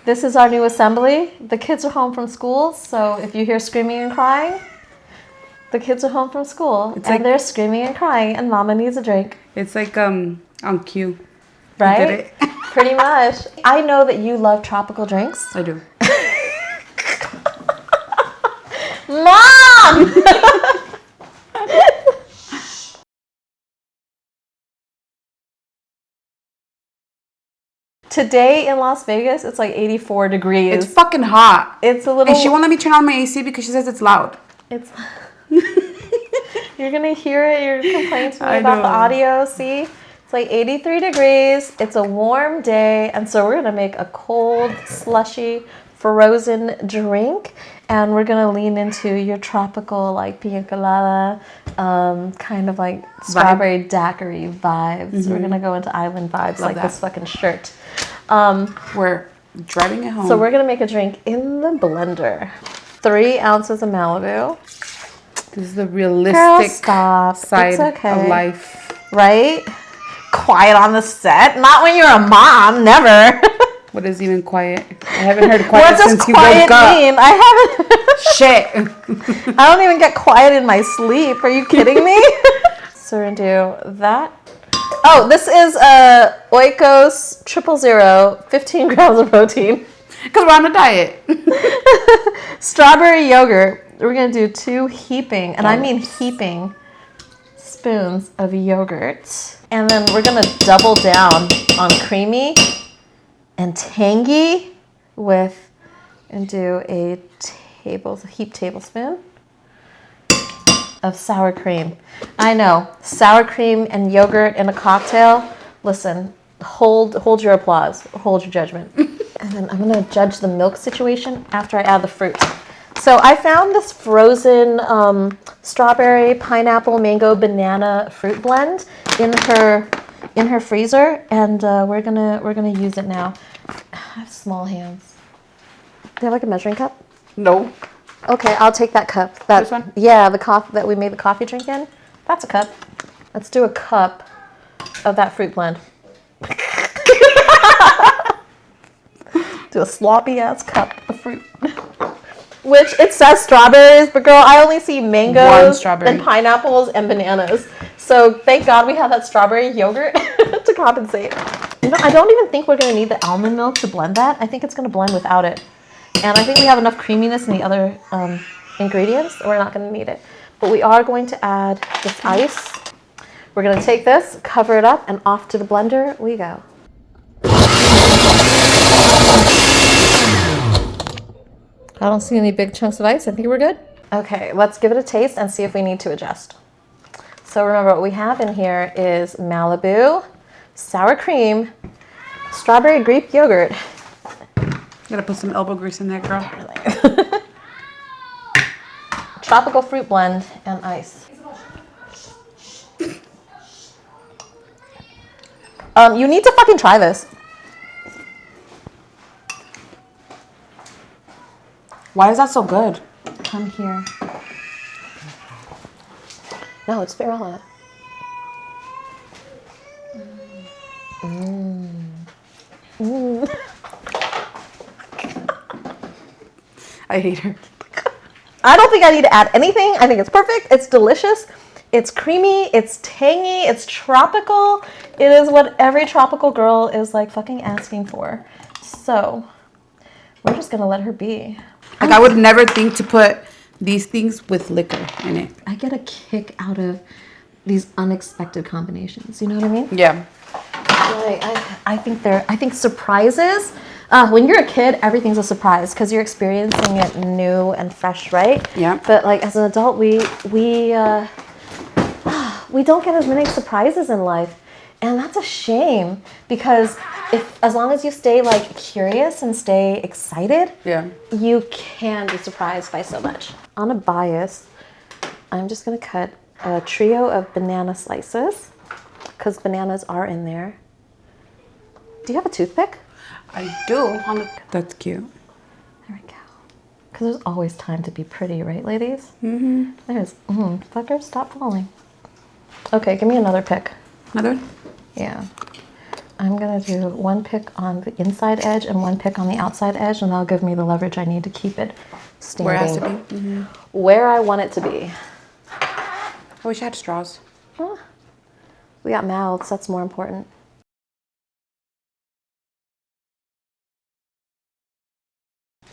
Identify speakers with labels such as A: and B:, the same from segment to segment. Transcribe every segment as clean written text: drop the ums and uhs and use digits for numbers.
A: This is our new assembly. The kids are home from school, so if you hear screaming and crying, the kids are home from school they're screaming and crying, and Mama needs a drink.
B: It's like on cue.
A: Right?
B: You did it.
A: Pretty much. I know that you love tropical drinks.
B: I do.
A: Mom! Today in Las Vegas, it's like 84 degrees.
B: It's fucking hot.
A: It's a little...
B: And she won't let me turn on my AC because she says it's loud.
A: It's... You're going to hear it. You're complaining to me about the audio. See? It's like 83 degrees. It's a warm day. And so we're going to make a cold, slushy, frozen drink. And we're going to lean into your tropical, like, pina colada, kind of like strawberry daiquiri vibes. Mm-hmm. We're going to go into island vibes. Love like that. This fucking shirt.
B: We're driving it home.
A: So we're going to make a drink in the blender. 3 ounces of Malibu.
B: This is the realistic side of life.
A: Right? Quiet on the set. Not when you're a mom. Never.
B: What is even quiet? I haven't heard quiet since you woke up.
A: What does quiet mean? I haven't.
B: Shit.
A: I don't even get quiet in my sleep. Are you kidding me? So we're going to do that. Oh, this is Oikos 000, 15 grams of protein.
B: Because we're on a diet.
A: Strawberry yogurt. We're going to do 2 heaping, and I mean heaping, spoons of yogurt. And then we're going to double down on creamy and tangy and do a heaped tablespoon of sour cream. I know, sour cream and yogurt in a cocktail. Listen, hold your applause, hold your judgment. And then I'm gonna judge the milk situation after I add the fruit. So I found this frozen strawberry, pineapple, mango, banana fruit blend in her freezer, and we're gonna use it now. I have small hands. Do you have like a measuring cup?
B: No.
A: Okay, I'll take that cup.
B: This one?
A: Yeah, the cup that we made the coffee drink in. That's a cup. Let's do a cup of that fruit blend. Do a sloppy ass cup of fruit. Which it says strawberries, but girl, I only see mangoes and pineapples and bananas. So thank God we have that strawberry yogurt to compensate. You know, I don't even think we're gonna need the almond milk to blend that. I think it's gonna blend without it. And I think we have enough creaminess in the other ingredients. We're not gonna need it. But we are going to add this ice. We're gonna take this, cover it up, and off to the blender we go. I don't see any big chunks of ice. I think we're good. Okay, let's give it a taste and see if we need to adjust. So remember, what we have in here is Malibu, sour cream, strawberry Greek yogurt.
B: Gotta put some elbow grease in there, girl.
A: Tropical fruit blend and ice. You need to fucking try this.
B: Why is that so good?
A: Come here. No, it's Barilla.
B: I hate her.
A: I don't think I need to add anything. I think it's perfect. It's delicious. It's creamy. It's tangy. It's tropical. It is what every tropical girl is like fucking asking for. So we're just gonna let her be.
B: Like, I would never think to put these things with liquor in it.
A: I get a kick out of these unexpected combinations. You know what I mean?
B: Yeah.
A: I think surprises. When you're a kid, everything's a surprise because you're experiencing it new and fresh, right?
B: Yeah.
A: But like as an adult, we don't get as many surprises in life, and that's a shame because as long as you stay like curious and stay excited,
B: yeah,
A: you can be surprised by so much. On a bias, I'm just gonna cut a trio of banana slices because bananas are in there. Do you have a toothpick?
B: I do. That's cute.
A: There we go. Because there's always time to be pretty, right, ladies?
B: Mm-hmm.
A: There's, fuckers, stop falling. Okay, give me another pick.
B: Another one?
A: Yeah. I'm going to do one pick on the inside edge and one pick on the outside edge, and that'll give me the leverage I need to keep it standing.
B: Where it has to be? Mm-hmm.
A: Where I want it to be.
B: I wish I had straws.
A: Huh. We got mouths. That's more important.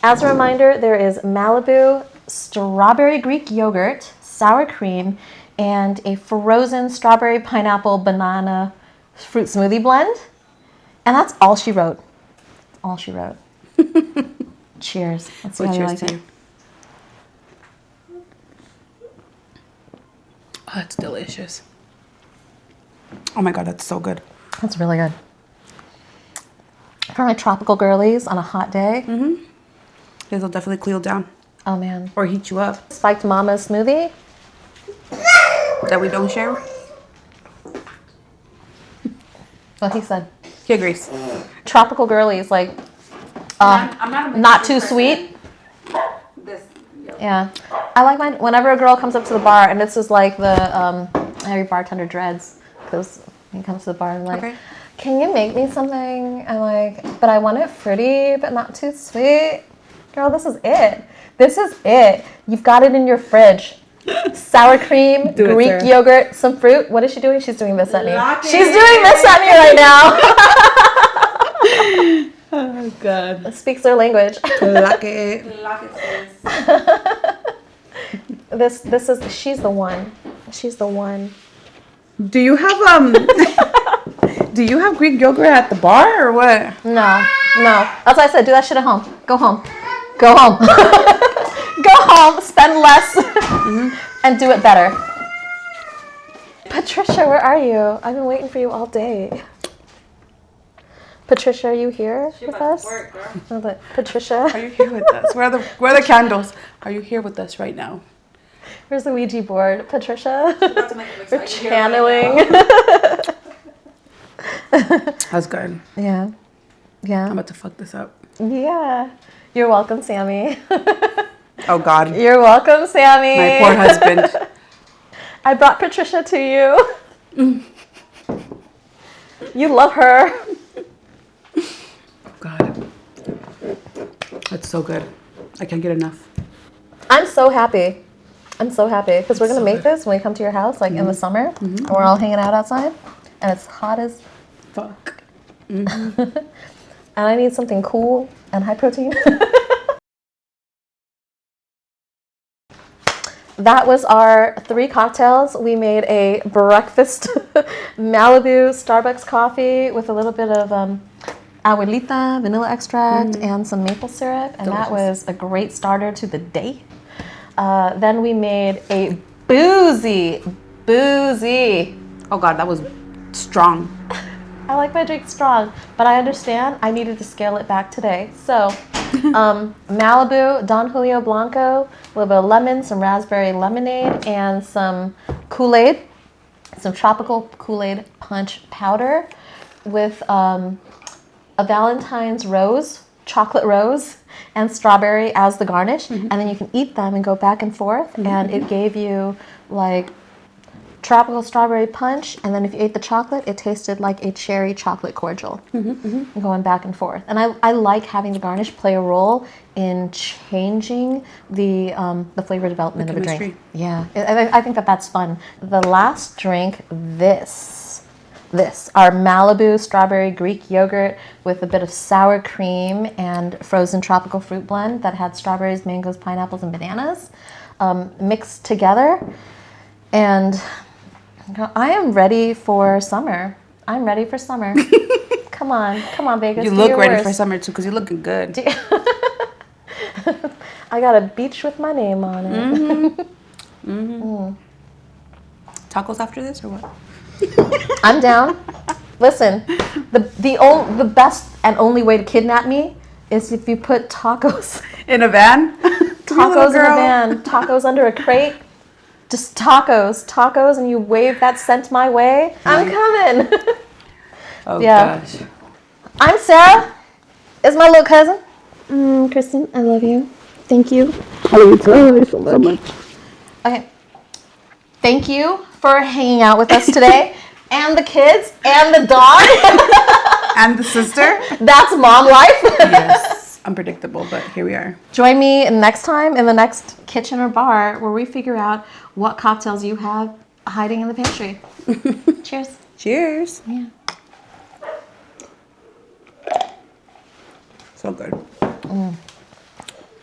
A: As a reminder, there is Malibu strawberry Greek yogurt, sour cream, and a frozen strawberry, pineapple, banana fruit smoothie blend. And that's all she wrote. All she wrote. Cheers. Let's see how you like it.
B: Oh, that's delicious. Oh my God, that's so good.
A: That's really good. For my tropical girlies on a hot day.
B: Mm-hmm. These will definitely cool down.
A: Oh man.
B: Or heat you up.
A: Spiked Mama smoothie.
B: That we don't share.
A: What he said.
B: He agrees.
A: Tropical girlies, like,
B: I'm
A: not too sweet. Yeah. I like mine whenever a girl comes up to the bar, and this is like the every bartender dreads, because he comes to the bar and like, okay, can you make me something? I'm like, but I want it fruity, but not too sweet. Girl, this is it. This is it. You've got it in your fridge. Sour cream, Greek yogurt, some fruit. What is she doing? She's doing this at me. She's doing this at me right now.
B: Oh God.
A: It speaks their language.
B: Lock it.
A: This is, she's the one. She's the one.
B: Do you have do you have Greek yogurt at the bar or what?
A: No. That's why I said do that shit at home. Go home. Go home. Go home. Spend less and do it better. Patricia, where are you? I've been waiting for you all day. Patricia, are you here with us?
C: Work,
A: Patricia,
B: are you here with us? Where are the candles? Are you here with us right now?
A: Where's the Ouija board? Patricia, we're channeling.
B: That's good.
A: Yeah.
B: I'm about to fuck this up.
A: Yeah. You're welcome, Sammy.
B: Oh God.
A: You're welcome, Sammy.
B: My poor husband.
A: I brought Patricia to you. You love her.
B: God. That's so good. I can't get enough.
A: I'm so happy because we're going to make this when we come to your house, like in the summer, and we're all hanging out outside, and it's hot as
B: fuck.
A: And I need something cool and high protein. That was our 3 cocktails. We made a breakfast Malibu Starbucks coffee with a little bit of abuelita, vanilla extract, and some maple syrup. And
B: delicious.
A: That was a great starter to the day. Then we made a boozy.
B: Oh God, that was strong.
A: I like my drink strong, but I understand I needed to scale it back today. So, Malibu Don Julio Blanco, a little bit of lemon, some raspberry lemonade, and some Kool-Aid, some tropical Kool-Aid punch powder with a Valentine's rose, chocolate rose, and strawberry as the garnish. And then you can eat them and go back and forth. And it gave you like tropical strawberry punch, and then if you ate the chocolate, it tasted like a cherry chocolate cordial, going back and forth. And I like having the garnish play a role in changing the flavor development of a drink. Yeah, I think that's fun. The last drink, this, our Malibu strawberry Greek yogurt with a bit of sour cream and frozen tropical fruit blend that had strawberries, mangoes, pineapples, and bananas mixed together. And I am ready for summer. I'm ready for summer. Come on, Vegas.
B: You look ready for summer too, because you're looking good.
A: I got a beach with my name on it.
B: Tacos after this or what?
A: I'm down. Listen, the best and only way to kidnap me is if you put tacos
B: in a van.
A: Tacos in a van. Tacos under a crate. Just tacos, and you wave that scent my way. I'm coming.
B: Oh gosh.
A: I'm Sarah. Is my little cousin. Kristen, I love you. Thank you.
B: I love you too. I love you so much.
A: Okay. Thank you for hanging out with us today. and the kids and the dog
B: And the sister.
A: That's mom life.
B: Yes, unpredictable, but here we are.
A: Join me next time in the next kitchen or bar where we figure out what cocktails you have hiding in the pantry. Cheers.
B: Cheers.
A: Yeah.
B: So good.